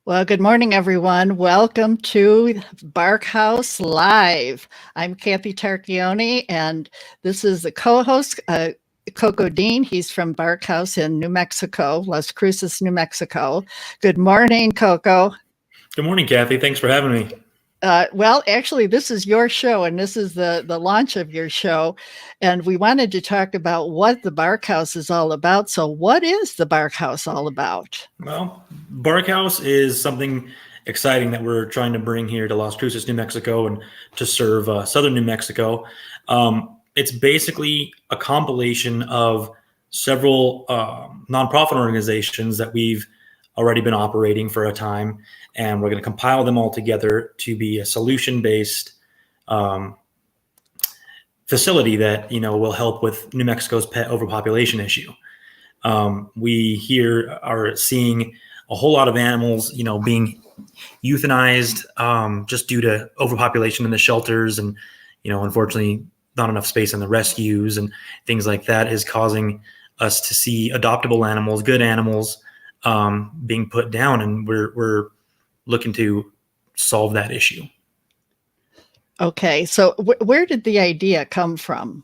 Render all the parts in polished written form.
Well, good morning, everyone. Welcome to Barkhouse Live. I'm Kathy Tarchioni, and this is the co-host, Coco Dean. He's from Barkhouse in New Mexico, Las Cruces, New Mexico. Good morning, Coco. Good morning, Kathy. Thanks for having me. Well, actually, this is your show, and this is the launch of your show. And we wanted to talk about what the Barkhouse is all about. So, what is the Barkhouse all about? Well, Barkhouse is something exciting that we're trying to bring here to Las Cruces, New Mexico, and to serve southern New Mexico. It's basically a compilation of several nonprofit organizations that we've already been operating for a time, and we're going to compile them all together to be a solution-based facility that will help with New Mexico's pet overpopulation issue. We here are seeing a whole lot of animals, being euthanized just due to overpopulation in the shelters, and unfortunately, not enough space in the rescues and things like that is causing us to see adoptable animals, good animals, being put down, and we're looking to solve that issue. Okay, so where did the idea come from?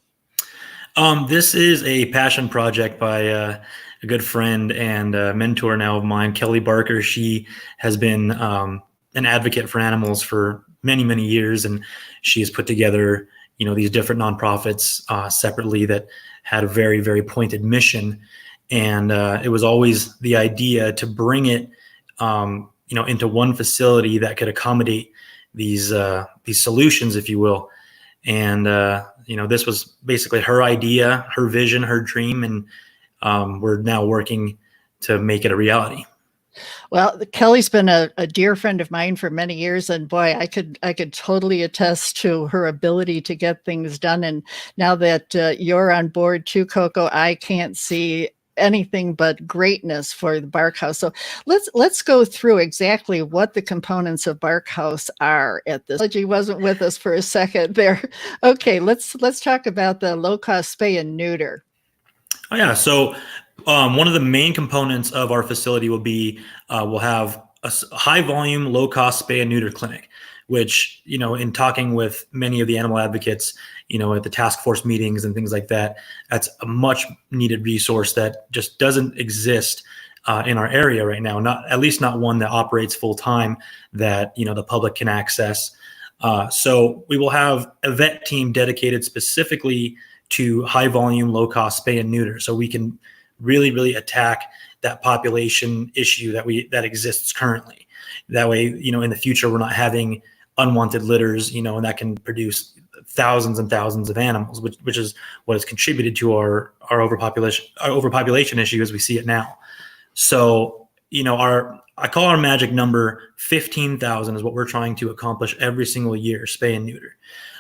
This is a passion project by a good friend and a mentor now of mine, Kelly Barker. She has been an advocate for animals for many, many years, and she has put together, these different nonprofits separately that had a very, very pointed mission. And it was always the idea to bring it, into one facility that could accommodate these solutions, if you will. And this was basically her idea, her vision, her dream, and we're now working to make it a reality. Well, Kelly's been a dear friend of mine for many years, and boy, I could totally attest to her ability to get things done. And now that you're on board too, Coco, I can't see anything but greatness for the Barkhouse. So let's go through exactly what the components of Barkhouse are at this. Technology wasn't with us for a second there. Okay, let's talk about the low-cost spay and neuter. Oh yeah, so one of the main components of our facility will be we'll have a high volume, low cost spay and neuter clinic, which, in talking with many of the animal advocates, at the task force meetings and things like that, that's a much needed resource that just doesn't exist in our area right now. At least not one that operates full time that, the public can access. So we will have a vet team dedicated specifically to high volume, low cost spay and neuter. So we can really, really attack that population issue that exists currently. That way, in the future, we're not having unwanted litters, and that can produce thousands and thousands of animals, which is what has contributed to our overpopulation issue as we see it now. So, I call our magic number 15,000 is what we're trying to accomplish every single year, spay and neuter.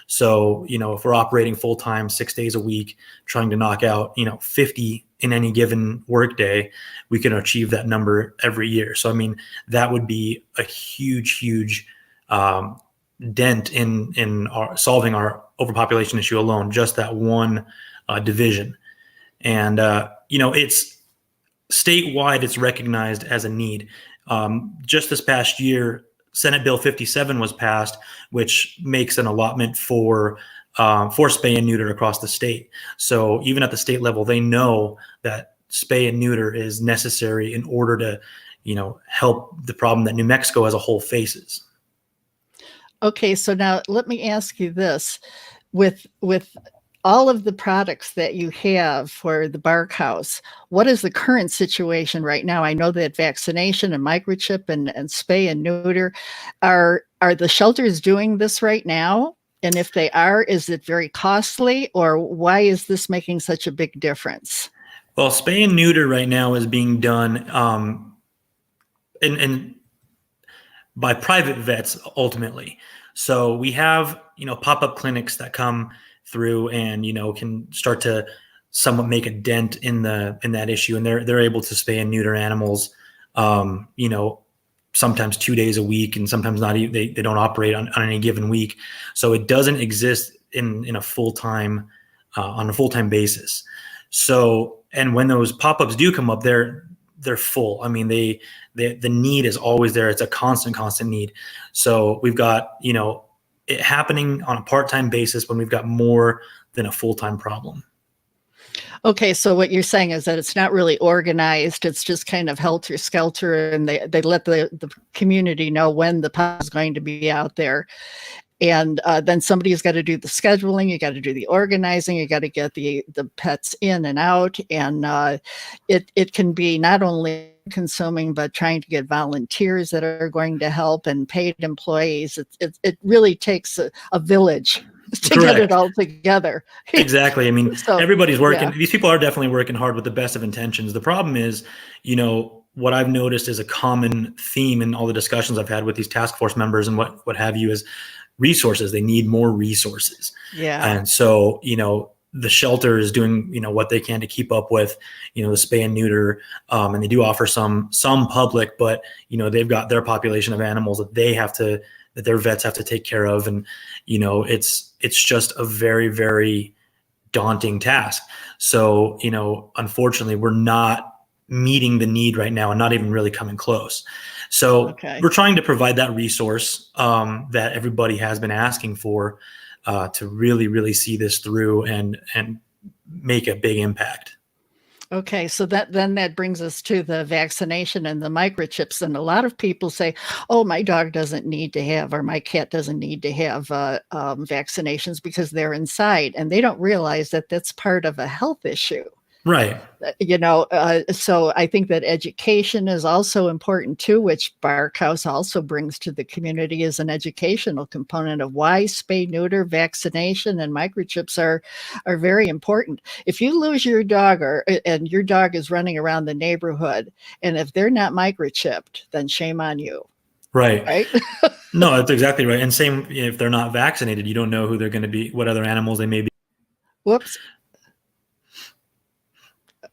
So, if we're operating full time, 6 days a week, trying to knock out, 50 in any given workday, we can achieve that number every year. So, that would be a huge, huge dent in solving our overpopulation issue alone, just that one division. And, it's statewide, it's recognized as a need. Just this past year, Senate Bill 57 was passed, which makes an allotment for spay and neuter across the state. So even at the state level, they know that spay and neuter is necessary in order to, help the problem that New Mexico as a whole faces. Okay, so now let me ask you this: with all of the products that you have for the Barkhouse, what is the current situation right now? I know that vaccination and microchip and spay and neuter, are the shelters doing this right now? And if they are, is it very costly, or why is this making such a big difference? Well, spay and neuter right now is being done and by private vets ultimately. So we have, pop-up clinics that come through and, can start to somewhat make a dent in that issue. And they're able to spay and neuter animals, sometimes 2 days a week, and sometimes not even, they don't operate on any given week. So it doesn't exist in a full-time, on a full-time basis. So, and when those pop-ups do come up, they're full. I mean, the need is always there. It's a constant need. So we've got, it happening on a part-time basis when we've got more than a full-time problem. Okay, so what you're saying is that it's not really organized. It's just kind of helter-skelter, and they let the community know when the pup is going to be out there. And then somebody's got to do the scheduling, you got to do the organizing, you got to get the pets in and out. And it can be not only consuming, but trying to get volunteers that are going to help and paid employees. It really takes a village to Correct. get it all together. Exactly. I mean, So, everybody's working. yeah. These people are definitely working hard with the best of intentions. The problem is, what I've noticed is a common theme in all the discussions I've had with these task force members and what have you is resources. They need more resources. Yeah. And so, the shelter is doing, what they can to keep up with, the spay and neuter. And they do offer some public, but, they've got their population of animals that that their vets have to take care of. And, it's just a very, very daunting task. So, unfortunately, we're not meeting the need right now and not even really coming close. So we're trying to provide that resource that everybody has been asking for to really, really see this through and make a big impact. Okay, so that brings us to the vaccination and the microchips. And a lot of people say, "Oh, my dog doesn't need to have, or my cat doesn't need to have vaccinations because they're inside," and they don't realize that that's part of a health issue. Right. So I think that education is also important too, which Barkhouse also brings to the community as an educational component of why spay, neuter, vaccination, and microchips are very important. If you lose your dog and your dog is running around the neighborhood, and if they're not microchipped, then shame on you. Right. No, that's exactly right. And same if they're not vaccinated, you don't know who they're going to be, what other animals they may be. Whoops.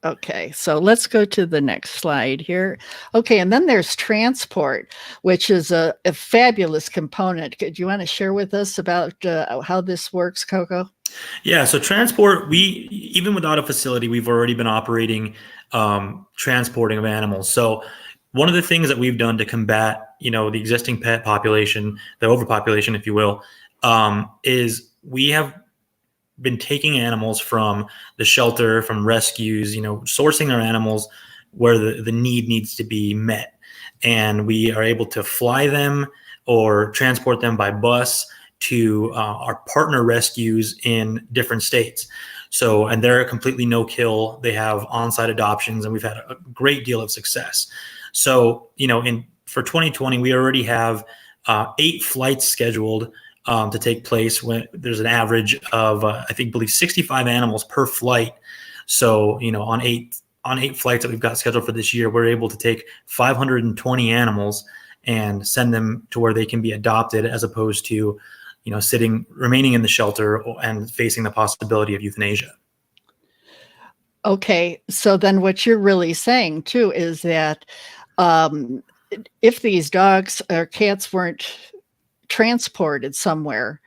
Okay, so let's go to the next slide here. Okay, and then there's transport, which is a fabulous component. Do you want to share with us about how this works, Coco? Yeah, so transport, even without a facility, we've already been operating transporting of animals. So one of the things that we've done to combat, the existing pet population, the overpopulation, if you will, is we have been taking animals from the shelter, from rescues, sourcing our animals where the need needs to be met. And we are able to fly them or transport them by bus to our partner rescues in different states. So, and they're completely no kill. They have on-site adoptions, and we've had a great deal of success. So, for 2020, we already have 8 flights scheduled to take place when there's an average of, I believe 65 animals per flight. So, on eight flights that we've got scheduled for this year, we're able to take 520 animals and send them to where they can be adopted, as opposed to, remaining in the shelter and facing the possibility of euthanasia. Okay, so then what you're really saying too is that if these dogs or cats weren't transported somewhere,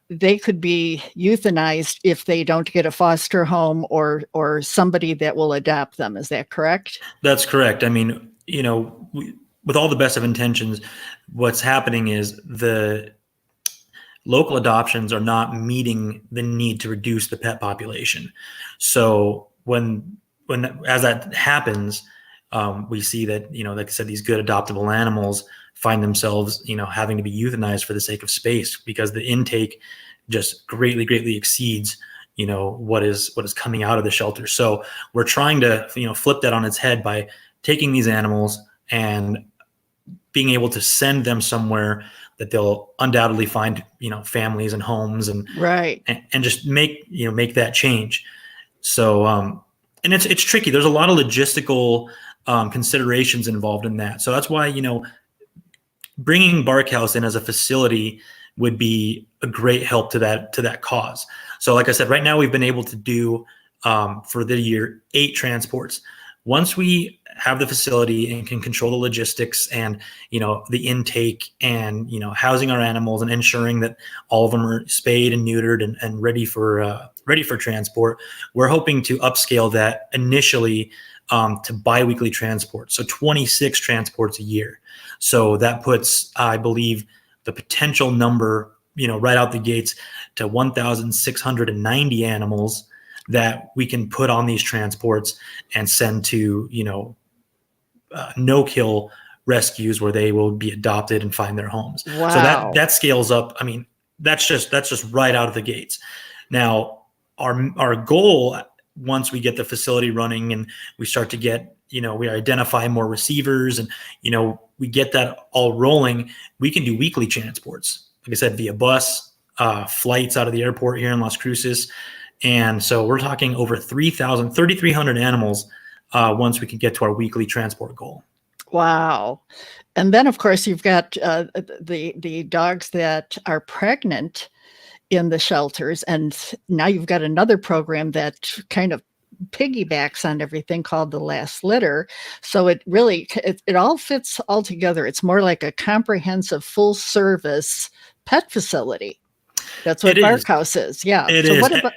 they could be euthanized if they don't get a foster home or somebody that will adopt them. Is that correct? That's correct. I mean, with all the best of intentions, what's happening is the local adoptions are not meeting the need to reduce the pet population. So as that happens, we see that, like I said, these good adoptable animals find themselves, having to be euthanized for the sake of space, because the intake just greatly, greatly exceeds, what is coming out of the shelter. So we're trying to, flip that on its head by taking these animals and being able to send them somewhere that they'll undoubtedly find, families and homes and right. and just make that change. So, and it's tricky. There's a lot of logistical considerations involved in that. So that's why, bringing Barkhouse in as a facility would be a great help to that cause. So like I said, right now we've been able to do for the year 8 transports. Once we have the facility and can control the logistics and, the intake and, housing our animals and ensuring that all of them are spayed and neutered and ready for transport, we're hoping to upscale that initially to biweekly transport. So 26 transports a year. So that puts, I believe, the potential number, right out the gates to 1,690 animals that we can put on these transports and send to, no-kill rescues where they will be adopted and find their homes. So Wow. that scales up. I mean, that's just right out of the gates. Now, our goal, once we get the facility running and we start to get, we identify more receivers and, we get that all rolling, we can do weekly transports. Like I said, via bus, flights out of the airport here in Las Cruces. And so we're talking over 3,300 animals once we can get to our weekly transport goal. Wow. And then, of course, you've got the dogs that are pregnant in the shelters. And now you've got another program that kind of piggybacks on everything called the last litter. So it really, it all fits all together. It's more like a comprehensive full service pet facility. That's what Barkhouse is. Yeah. It so is. What about,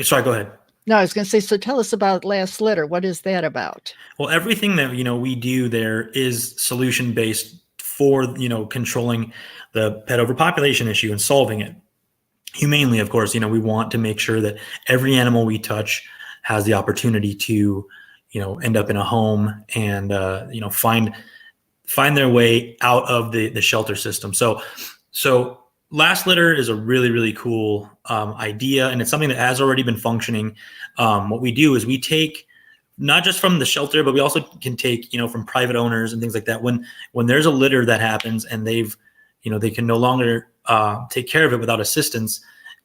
sorry, go ahead. No, I was going to say, so tell us about last litter. What is that about? Well, everything that, we do there is solution based for, controlling the pet overpopulation issue and solving it humanely. Of course, we want to make sure that every animal we touch has the opportunity to, end up in a home and, find their way out of the shelter system. So last litter is a really, really cool idea, and it's something that has already been functioning. What we do is we take not just from the shelter, but we also can take, from private owners and things like that. When there's a litter that happens and they've, they can no longer take care of it without assistance,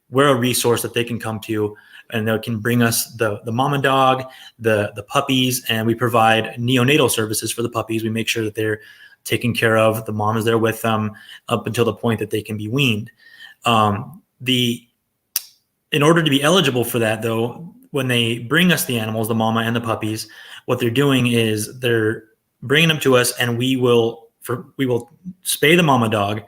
we're a resource that they can come to, and they can bring us the mama dog, the puppies, and we provide neonatal services for the puppies. We make sure that they're taken care of. The mom is there with them up until the point that they can be weaned. In order to be eligible for that, though, when they bring us the animals, the mama and the puppies, what they're doing is they're bringing them to us, and we will spay the mama dog,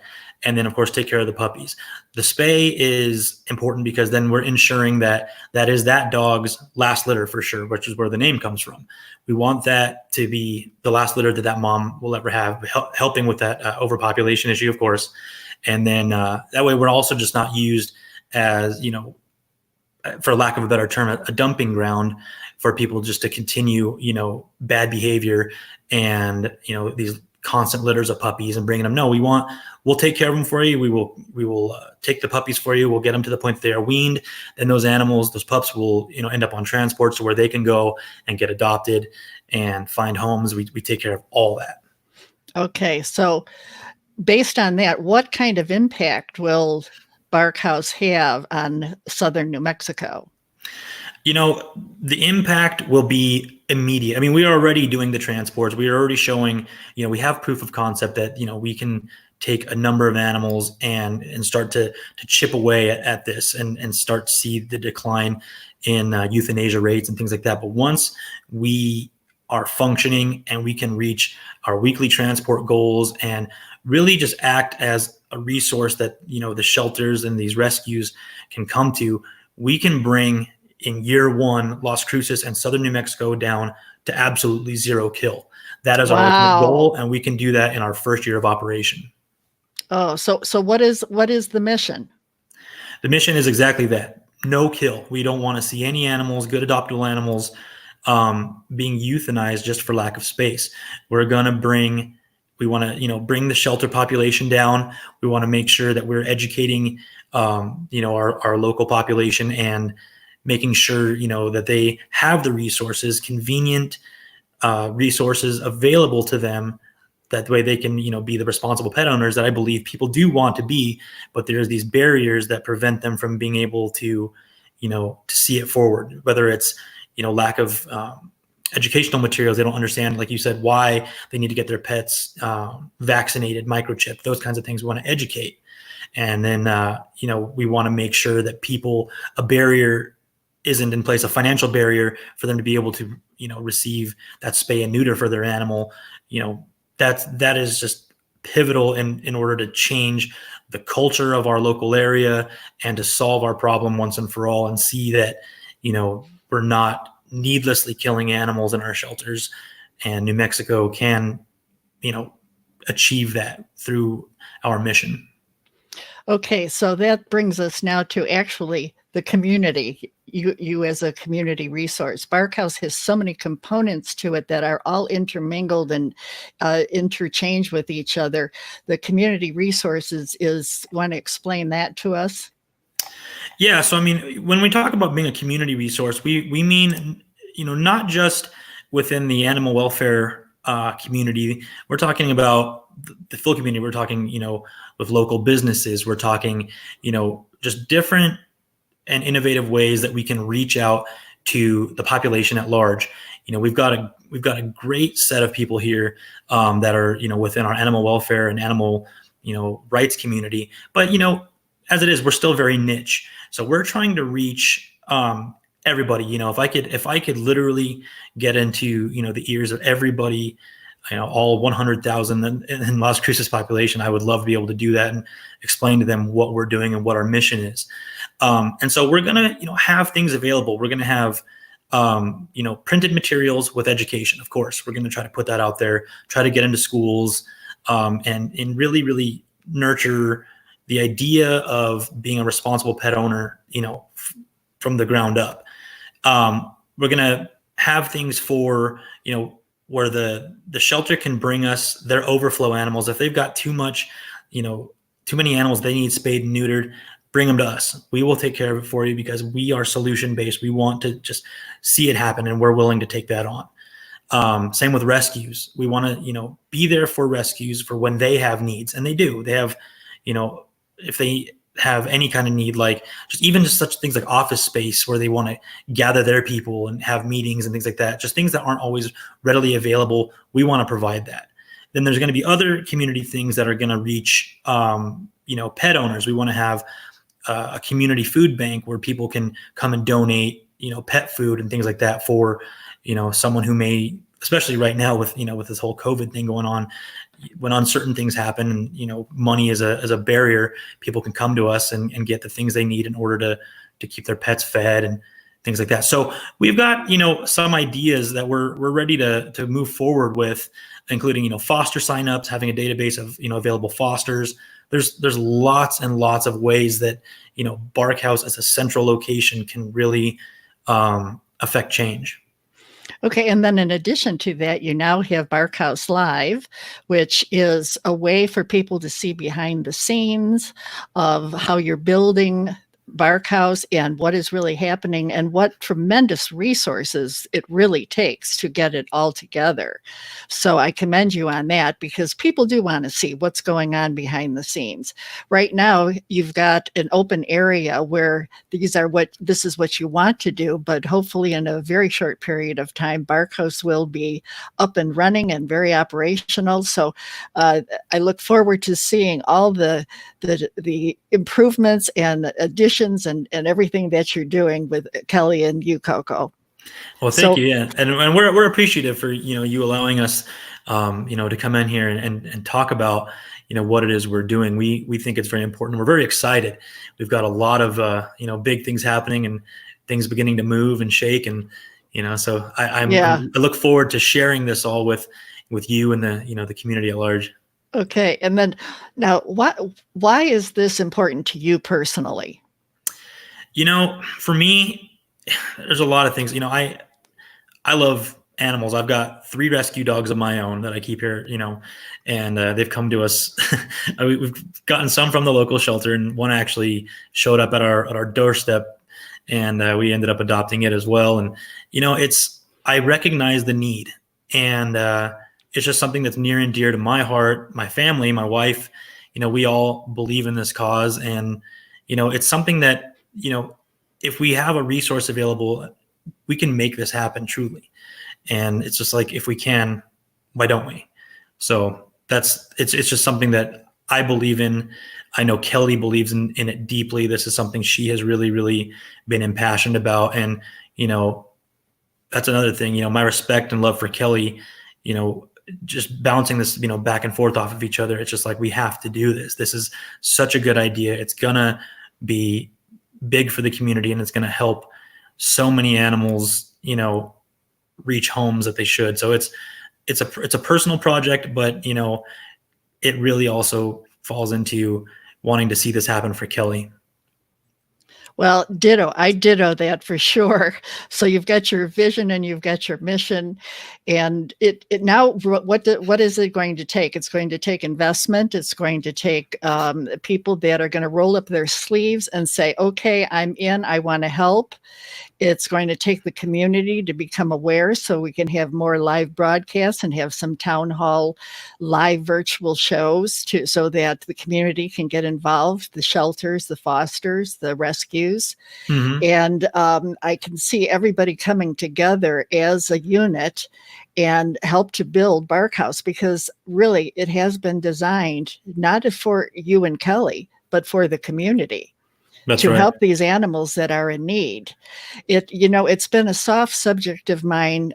and then of course take care of the puppies. The spay is important because then we're ensuring that is that dog's last litter for sure, which is where the name comes from. We want that to be the last litter that mom will ever have, helping with that overpopulation issue, of course. And then that way we're also just not used as, for lack of a better term, a dumping ground for people just to continue, bad behavior and, these constant litters of puppies and bringing them. No, we'll take care of them for you. We will take the puppies for you. We'll get them to the point that they are weaned. Then those pups will, end up on transports to where they can go and get adopted and find homes. We take care of all that. Okay. So based on that, what kind of impact will Barkhouse have on southern New Mexico? The impact will be immediate. I mean, we are already doing the transports. We are already showing, we have proof of concept that, we can take a number of animals and start to chip away at this and start to see the decline in euthanasia rates and things like that. But once we are functioning and we can reach our weekly transport goals and really just act as a resource that, the shelters and these rescues can come to, we can bring in year one Las Cruces and southern New Mexico down to absolutely zero kill. That is our ultimate goal, and we can do that in our first year of operation. Oh, so what is the mission? The mission is exactly that. No kill. We don't want to see any animals, good adoptable animals, being euthanized just for lack of space. We want to, bring the shelter population down. We want to make sure that we're educating, our local population and making sure, that they have the resources, convenient resources available to them. That way they can, be the responsible pet owners that I believe people do want to be, but there's these barriers that prevent them from being able to, to see it forward, whether it's, lack of educational materials. They don't understand, like you said, why they need to get their pets vaccinated, microchipped, those kinds of things. We want to educate. And then, we want to make sure that a barrier isn't in place, a financial barrier for them to be able to, receive that spay and neuter for their animal. That is just pivotal in order to change the culture of our local area and to solve our problem once and for all and see that, we're not needlessly killing animals in our shelters, and New Mexico can, achieve that through our mission. Okay, so that brings us now to actually the community. You as a community resource. Barkhouse has so many components to it that are all intermingled and interchange with each other. The community resources is, want to explain that to us? Yeah, so I mean, when we talk about being a community resource, we mean, not just within the animal welfare community. We're talking about the full community. We're talking, with local businesses. We're talking, just different and innovative ways that we can reach out to the population at large. We've got a great set of people here that are, within our animal welfare and animal, rights community. But as it is, we're still very niche. So we're trying to reach everybody. If I could literally get into the ears of everybody, all 100,000 in Las Cruces population, I would love to be able to do that and explain to them what we're doing and what our mission is. And so we're gonna have things available. We're gonna have printed materials with education. Of course, we're gonna try to put that out there, try to get into schools, and really, really nurture the idea of being a responsible pet owner, from the ground up. We're going to have things for, where the shelter can bring us their overflow animals. If they've got too many animals they need spayed and neutered, bring them to us. We will take care of it for you because we are solution based. We want to just see it happen, and we're willing to take that on. Same with rescues. We want to, be there for rescues for when they have needs, and they do. They have, if they have any kind of need, like just such things like office space where they want to gather their people and have meetings and things like that, just things that aren't always readily available. We want to provide that. Then there's going to be other community things that are going to reach, pet owners. We want to have a community food bank where people can come and donate, pet food and things like that for, someone who may, especially right now with, with this whole COVID thing going on, when uncertain things happen and, money is a barrier, people can come to us and get the things they need in order to keep their pets fed and things like that. So we've got, some ideas that we're ready to move forward with, including, foster signups, having a database of, available fosters. There's lots and lots of ways that, Barkhouse as a central location can really affect change. Okay, and then in addition to that, you now have Barkhouse Live, which is a way for people to see behind the scenes of how you're building Barkhouse and what is really happening and what tremendous resources it really takes to get it all together. So I commend you on that because people do want to see what's going on behind the scenes. Right now, you've got an open area where this is what you want to do, but hopefully in a very short period of time, Barkhouse will be up and running and very operational. So I look forward to seeing all the improvements and additions and everything that you're doing with Kelly and you, Coco. Well, thank you. Yeah. And we're appreciative for, you allowing us, to come in here and talk about, what it is we're doing. We think it's very important. We're very excited. We've got a lot of, big things happening and things beginning to move and shake. And, so I look forward to sharing this all with you and the community at large. Okay. And then now why is this important to you personally? For me, there's a lot of things. I love animals. I've got 3 rescue dogs of my own that I keep here, and they've come to us. We've gotten some from the local shelter, and one actually showed up at our doorstep, and we ended up adopting it as well. And I recognize the need, and it's just something that's near and dear to my heart, my family, my wife. We all believe in this cause, and it's something that if we have a resource available, we can make this happen truly. And it's just like, if we can, why don't we? So it's just something that I believe in. I know Kelly believes in it deeply. This is something she has really, really been impassioned about. And, that's another thing, my respect and love for Kelly, just bouncing this, back and forth off of each other. It's just like, we have to do this. This is such a good idea. It's gonna be big for the community, and it's going to help so many animals, reach homes that they should. So it's a personal project, but it really also falls into wanting to see this happen for Kelly. Well, ditto. I ditto that for sure. So you've got your vision and you've got your mission, and it now what is it going to take? It's going to take investment. It's going to take people that are going to roll up their sleeves and say, "Okay, I'm in. I want to help." It's going to take the community to become aware so we can have more live broadcasts and have some town hall live virtual shows so that the community can get involved, the shelters, the fosters, the rescues. Mm-hmm. And I can see everybody coming together as a unit and help to build Barkhouse, because really it has been designed not for you and Kelly, but for the community. That's to right. help these animals that are in need. It's been a sore subject of mine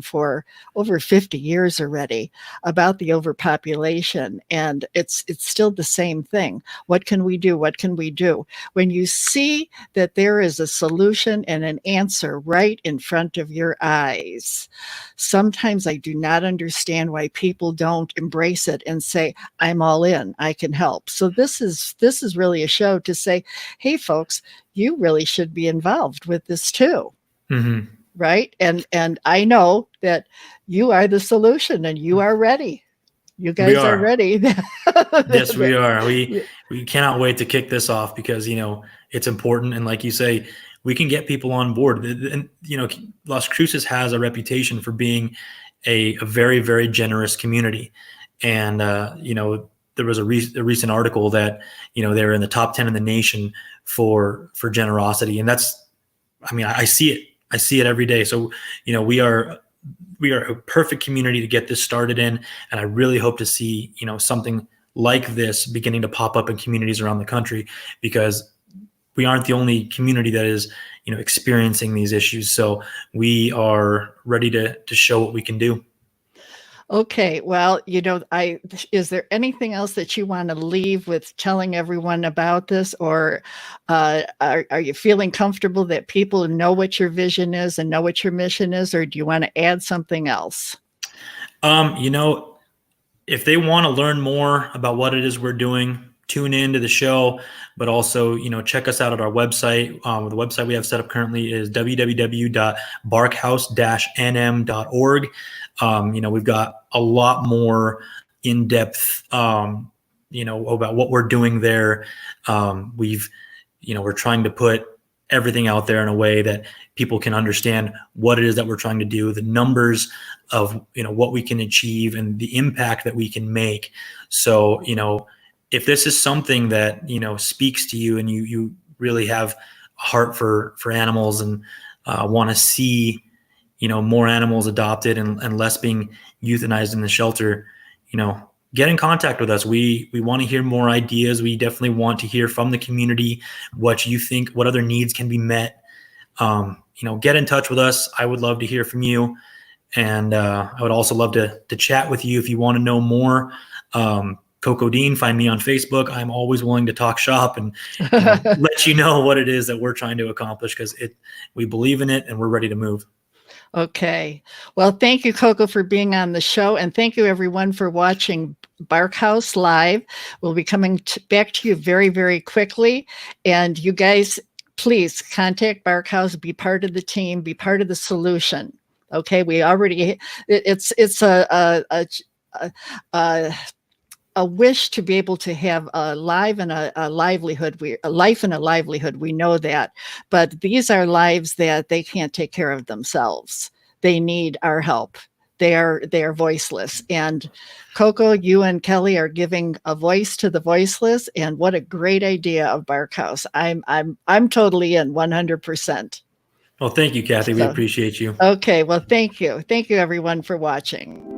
for over 50 years already, about the overpopulation. And it's still the same thing. What can we do? What can we do? When you see that there is a solution and an answer right in front of your eyes, sometimes I do not understand why people don't embrace it and say, I'm all in, I can help. So this is really a show to say, hey folks, you really should be involved with this too. Mm-hmm. Right? And I know that you are the solution and you are ready. You guys are ready. Yes, we are. We cannot wait to kick this off, because it's important, and like you say, we can get people on board. And Las Cruces has a reputation for being a very, very generous community. And there was a recent article that they're in the top 10 in the nation for generosity, and I see it every day. So we are a perfect community to get this started in, and I really hope to see something like this beginning to pop up in communities around the country, because we aren't the only community that is experiencing these issues. So we are ready to show what we can do. Okay, well, is there anything else that you want to leave with telling everyone about this, or are you feeling comfortable that people know what your vision is and know what your mission is, or do you want to add something else? If they want to learn more about what it is we're doing, tune in to the show, but also, check us out at our website. The website we have set up currently is www.barkhouse-nm.org. We've got a lot more in-depth, about what we're doing there. We're trying to put everything out there in a way that people can understand what it is that we're trying to do, the numbers of, what we can achieve and the impact that we can make. So, if this is something that, speaks to you, and you really have a heart for animals, and want to see, more animals adopted and less being euthanized in the shelter, get in contact with us. We want to hear more ideas. We definitely want to hear from the community what you think, what other needs can be met. Get in touch with us. I would love to hear from you. And I would also love to chat with you if you want to know more. Coco Dean, find me on Facebook. I'm always willing to talk shop and let you know what it is that we're trying to accomplish, because we believe in it and we're ready to move. Okay. Well, thank you, Coco, for being on the show. And thank you, everyone, for watching Barkhouse Live. We'll be coming back to you very, very quickly. And you guys, please contact Barkhouse, be part of the team, be part of the solution. Okay. It's a wish to be able to have a life and a livelihood. We know that, but these are lives that they can't take care of themselves. They need our help. They are voiceless. And Coco, you and Kelly are giving a voice to the voiceless. And what a great idea of Barkhouse. I'm totally in 100%. Well, thank you, Kathy. We appreciate you. Okay. Well, thank you. Thank you, everyone, for watching.